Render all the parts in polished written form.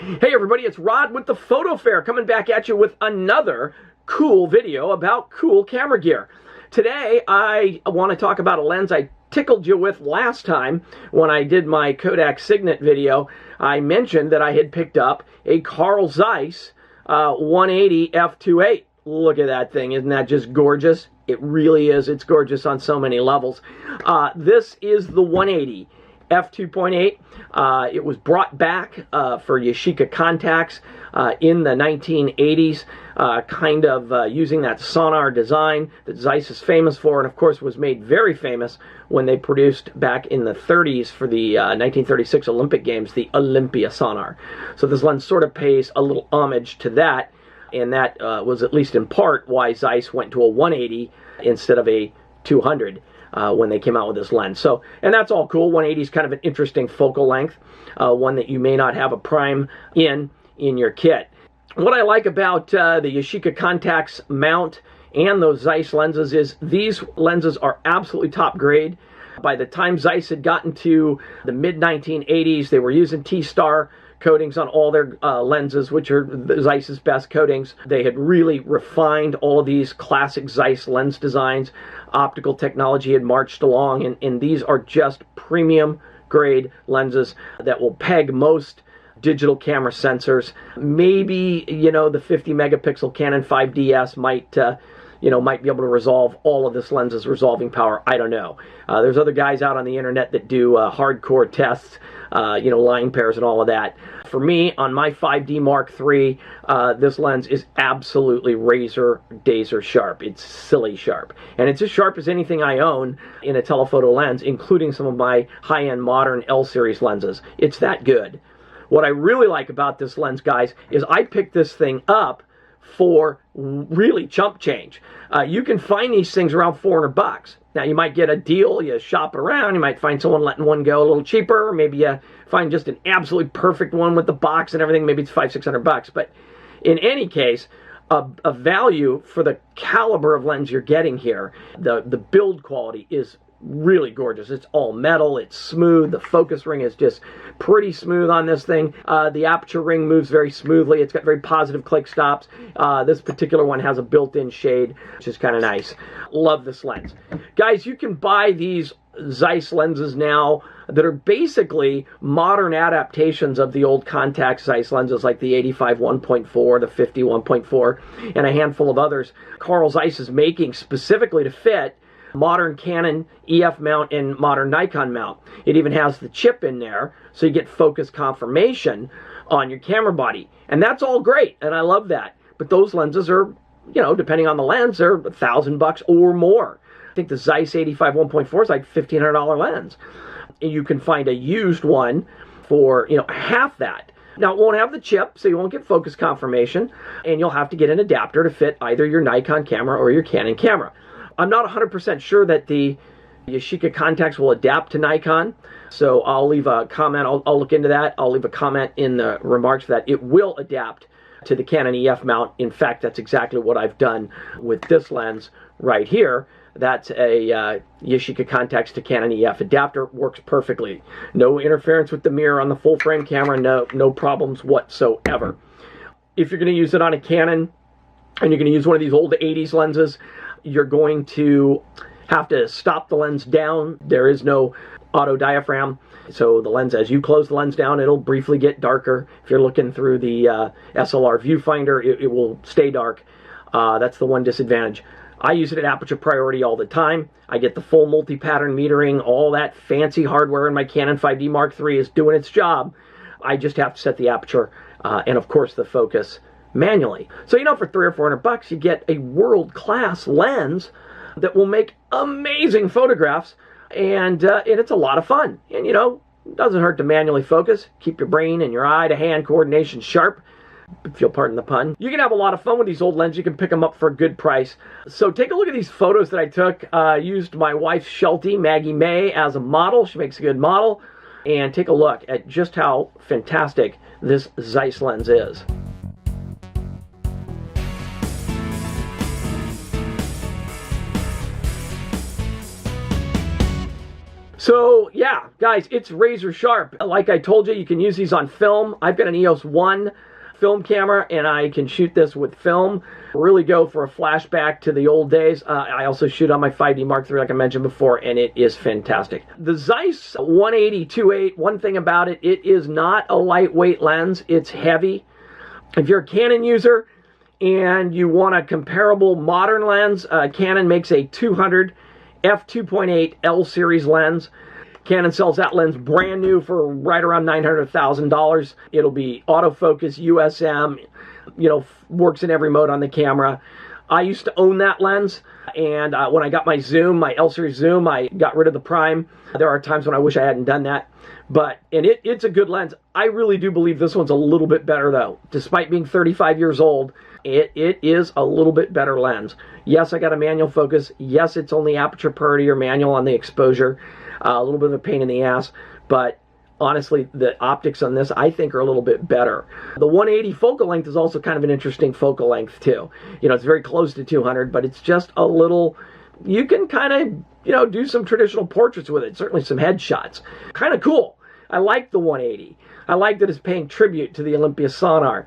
Hey everybody, it's Rod with the PhotoFair coming back at you with another cool video about cool camera gear. Today I want to talk about a lens I tickled you with last time when I did my Kodak Signet video. I mentioned that I had picked up a Carl Zeiss 180 f2.8. Look at that thing, isn't that just gorgeous? It really is. It's gorgeous on so many levels. This is the 180 f2.8. It was brought back for Yashica Contax in the 1980s, using that Sonnar design that Zeiss is famous for, and of course was made very famous when they produced back in the 30s for the 1936 Olympic Games, the Olympia Sonnar. So this lens sort of pays a little homage to that, and that was at least in part why Zeiss went to a 180 instead of a 200. When they came out with this lens. So, and that's all cool. 180 is kind of an interesting focal length, one that you may not have a prime in your kit. What I like about the Yashica Contax mount and those Zeiss lenses is these lenses are absolutely top grade. By the time Zeiss had gotten to the mid-1980s, they were using T-Star coatings on all their lenses, which are Zeiss's best coatings. They had really refined all of these classic Zeiss lens designs. Optical technology had marched along, and these are just premium grade lenses that will peg most digital camera sensors. Maybe, the 50 megapixel Canon 5DS might be able to resolve all of this lens's resolving power. I don't know. There's other guys out on the internet that do hardcore tests, line pairs and all of that. For me, on my 5D Mark III, this lens is absolutely razor sharp. It's silly sharp. And it's as sharp as anything I own in a telephoto lens, including some of my high-end modern L-series lenses. It's that good. What I really like about this lens, guys, is I picked this thing up for really chump change. You can find these things around $400. Now, you might get a deal, you shop around, you might find someone letting one go a little cheaper, maybe you find just an absolutely perfect one with the box and everything, maybe it's $500-600. But in any case, a value for the caliber of lens you're getting here. The build quality is really gorgeous. It's all metal, it's smooth, the focus ring is just pretty smooth on this thing. The aperture ring moves very smoothly, it's got very positive click stops. This particular one has a built-in shade, which is kind of nice. Love this lens. Guys, you can buy these Zeiss lenses now that are basically modern adaptations of the old Contax Zeiss lenses, like the 85 1.4, the 50 1.4, and a handful of others. Carl Zeiss is making specifically to fit modern Canon EF mount and modern Nikon mount. It even has the chip in there, so you get focus confirmation on your camera body. And that's all great, and I love that. But those lenses are, depending on the lens, they're $1,000 or more. I think the Zeiss 85 1.4 is like a $1,500 lens. And you can find a used one for, half that. Now, it won't have the chip, so you won't get focus confirmation, and you'll have to get an adapter to fit either your Nikon camera or your Canon camera. I'm not 100% sure that the Yashica Contax will adapt to Nikon, so I'll leave a comment. I'll look into that. I'll leave a comment in the remarks that it will adapt to the Canon EF mount. In fact, that's exactly what I've done with this lens right here. That's a Yashica Contax to Canon EF adapter. Works perfectly. No interference with the mirror on the full frame camera. No problems whatsoever. If you're going to use it on a Canon and you're going to use one of these old 80s lenses, you're going to have to stop the lens down. There is no auto diaphragm, so the lens, as you close the lens down, it'll briefly get darker. If you're looking through the SLR viewfinder, it will stay dark. That's the one disadvantage. I use it at aperture priority all the time. I get the full multi-pattern metering. All that fancy hardware in my Canon 5D Mark III is doing its job. I just have to set the aperture and, of course, the focus manually. So, for $300 or $400, you get a world-class lens that will make amazing photographs, and it's a lot of fun. And, it doesn't hurt to manually focus. Keep your brain and your eye-to-hand coordination sharp, if you'll pardon the pun. You can have a lot of fun with these old lenses. You can pick them up for a good price. So take a look at these photos that I took. Used my wife's Sheltie, Maggie May, as a model. She makes a good model. And take a look at just how fantastic this Zeiss lens is. So yeah, guys, it's razor sharp. Like I told you, you can use these on film. I've got an EOS 1 film camera, and I can shoot this with film. Really go for a flashback to the old days. I also shoot on my 5D Mark III, like I mentioned before, and it is fantastic. The Zeiss 180-2.8, one thing about it, it is not a lightweight lens. It's heavy. If you're a Canon user and you want a comparable modern lens, Canon makes a 200 f2.8 L series lens. Canon sells that lens brand new for right around $900,000. It'll be autofocus, USM, you know, works in every mode on the camera. I used to own that lens, and when I got my zoom, my L series zoom, I got rid of the prime. There are times when I wish I hadn't done that, and it's a good lens. I really do believe this one's a little bit better though. Despite being 35 years old, it is a little bit better lens. Yes, I got a manual focus. Yes, it's only aperture priority or manual on the exposure. A little bit of a pain in the ass, but honestly, the optics on this, I think, are a little bit better. The 180 focal length is also kind of an interesting focal length, too. You know, it's very close to 200, but it's just a little, you can kind of, you know, do some traditional portraits with it, certainly some headshots. Kind of cool. I like the 180. I like that it's paying tribute to the Olympia Sonnar,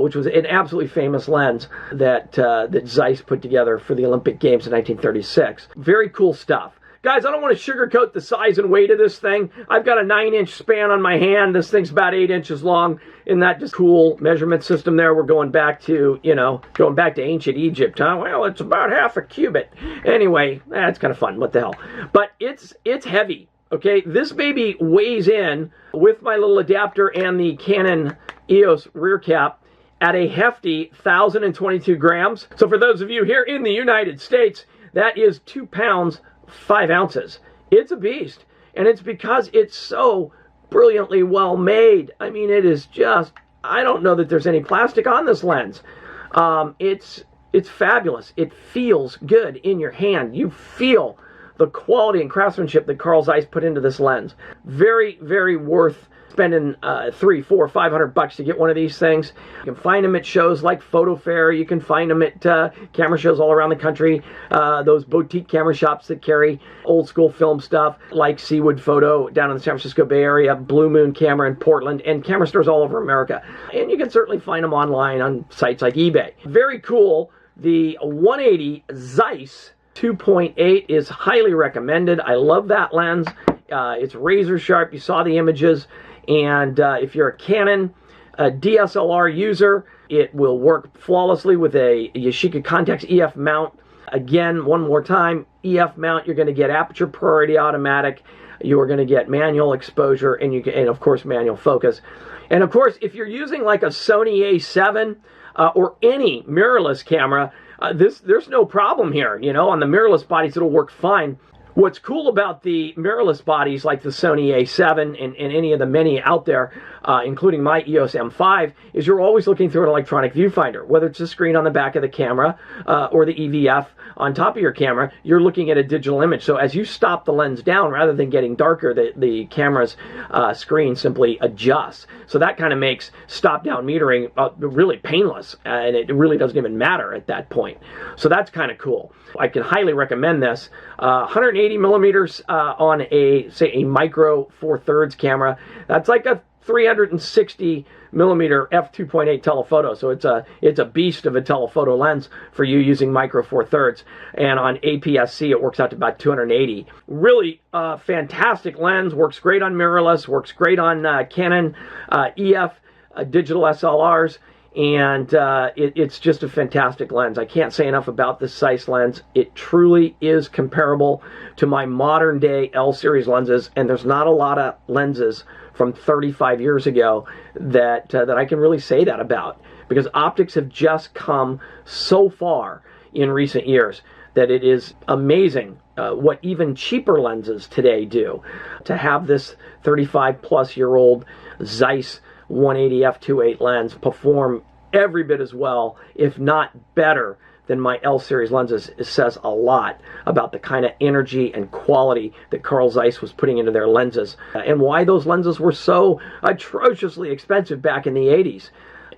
which was an absolutely famous lens that, that Zeiss put together for the Olympic Games in 1936. Very cool stuff. Guys, I don't want to sugarcoat the size and weight of this thing. I've got a 9-inch span on my hand. This thing's about 8 inches long. Isn't that just cool measurement system there? We're going back to, you know, going back to ancient Egypt, huh? Well, it's about half a cubit. Anyway, that's kind of fun. What the hell? But it's heavy, okay? This baby weighs in with my little adapter and the Canon EOS rear cap at a hefty 1,022 grams. So for those of you here in the United States, that is 2 pounds, 5 ounces. It's a beast, and it's because it's so brilliantly well made. I mean, it is just, I don't know that there's any plastic on this lens. It's fabulous. It feels good in your hand. You feel the quality and craftsmanship that Carl Zeiss put into this lens. Very, very worth spending $300, $400, $500 to get one of these things. You can find them at shows like PhotoFair. You can find them at camera shows all around the country. Those boutique camera shops that carry old school film stuff, like Seawood Photo down in the San Francisco Bay Area, Blue Moon Camera in Portland, and camera stores all over America. And you can certainly find them online on sites like eBay. Very cool. The 180 Zeiss 2.8 is highly recommended. I love that lens. It's razor sharp. You saw the images. And if you're a Canon DSLR user, it will work flawlessly with a Yashica Contax EF mount. Again, one more time, EF mount, you're going to get aperture priority automatic. You are going to get manual exposure, and of course, manual focus. And of course, if you're using like a Sony A7 or any mirrorless camera, there's no problem here. You know, on the mirrorless bodies, it'll work fine. What's cool about the mirrorless bodies like the Sony A7 and any of the many out there, including my EOS M5, is you're always looking through an electronic viewfinder. Whether it's a screen on the back of the camera or the EVF on top of your camera, you're looking at a digital image. So as you stop the lens down, rather than getting darker, the camera's screen simply adjusts. So that kind of makes stop-down metering really painless, and it really doesn't even matter at that point. So that's kind of cool. I can highly recommend this. 180 millimeters on say a micro 4/3 camera. That's like a 360 millimeter f2.8 telephoto. So it's a beast of a telephoto lens for you using micro 4/3. And on APS-C, it works out to about 280. Really fantastic lens. Works great on mirrorless. Works great on Canon EF digital SLRs. And it's just a fantastic lens. I can't say enough about this Zeiss lens. It truly is comparable to my modern day L series lenses, and there's not a lot of lenses from 35 years ago that I can really say that about, because optics have just come so far in recent years that it is amazing what even cheaper lenses today do. To have this 35-plus-year-old Zeiss 180 f2.8 lens perform every bit as well, if not better, than my L series lenses, it says a lot about the kind of energy and quality that Carl Zeiss was putting into their lenses, and why those lenses were so atrociously expensive back in the 80s.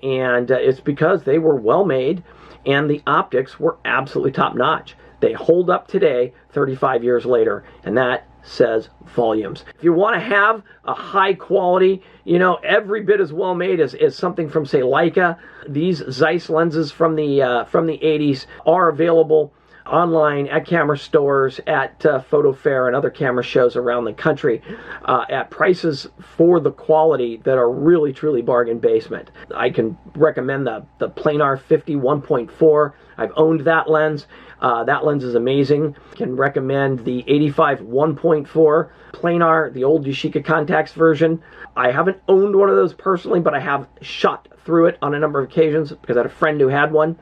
And it's because they were well made and the optics were absolutely top notch. They hold up today, 35 years later, and that says volumes. If you want to have a high quality, you know, every bit as well made as something from, say, Leica, these Zeiss lenses from the 80s are available online at camera stores, at PhotoFair and other camera shows around the country at prices for the quality that are really, truly bargain basement. I can recommend the planar 50 1.4. I've owned that lens. That lens is amazing. Can recommend the 85 1.4 planar, the old Yashica Contax version. I haven't owned one of those personally, but I have shot through it on a number of occasions because I had a friend who had one.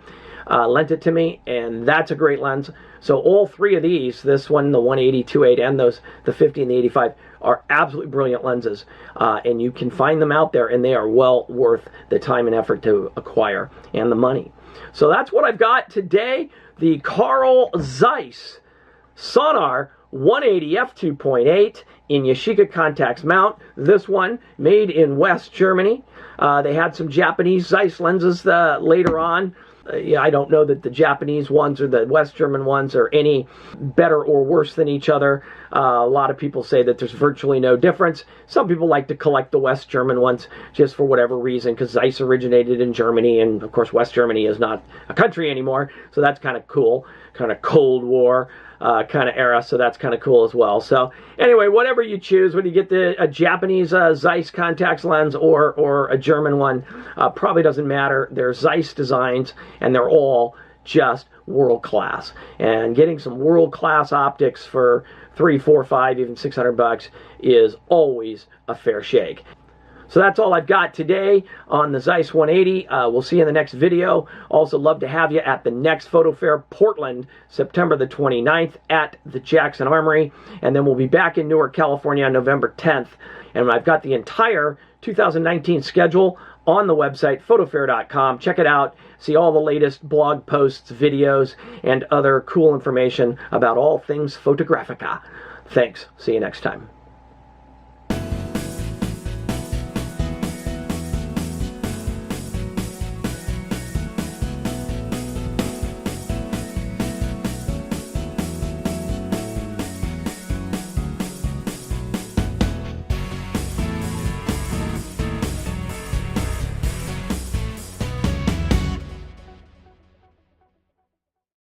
Lent it to me, and that's a great lens. So all three of these, this one, the 180, 2.8, and the 50 and the 85, are absolutely brilliant lenses. And you can find them out there, and they are well worth the time and effort to acquire, and the money. So that's what I've got today. The Carl Zeiss Sonnar 180 f2.8 in Yashica Contax mount. This one made in West Germany. They had some Japanese Zeiss lenses later on. Yeah, I don't know that the Japanese ones or the West German ones are any better or worse than each other. A lot of people say that there's virtually no difference. Some people like to collect the West German ones just for whatever reason, because Zeiss originated in Germany, and of course West Germany is not a country anymore, so that's kind of cool, kind of Cold War kind of era, so that's kind of cool as well. So anyway, whatever you choose, whether you get a Japanese Zeiss Contax lens or a German one, probably doesn't matter. They're Zeiss designs, and they're all just world class. And getting some world class optics for $300, $400, $500, even $600 is always a fair shake. So that's all I've got today on the Zeiss 180. We'll see you in the next video. Also love to have you at the next PhotoFair Portland, September the 29th at the Jackson Armory. And then we'll be back in Newark, California on November 10th. And I've got the entire 2019 schedule on the website, photofair.com. Check it out. See all the latest blog posts, videos, and other cool information about all things Photographica. Thanks. See you next time.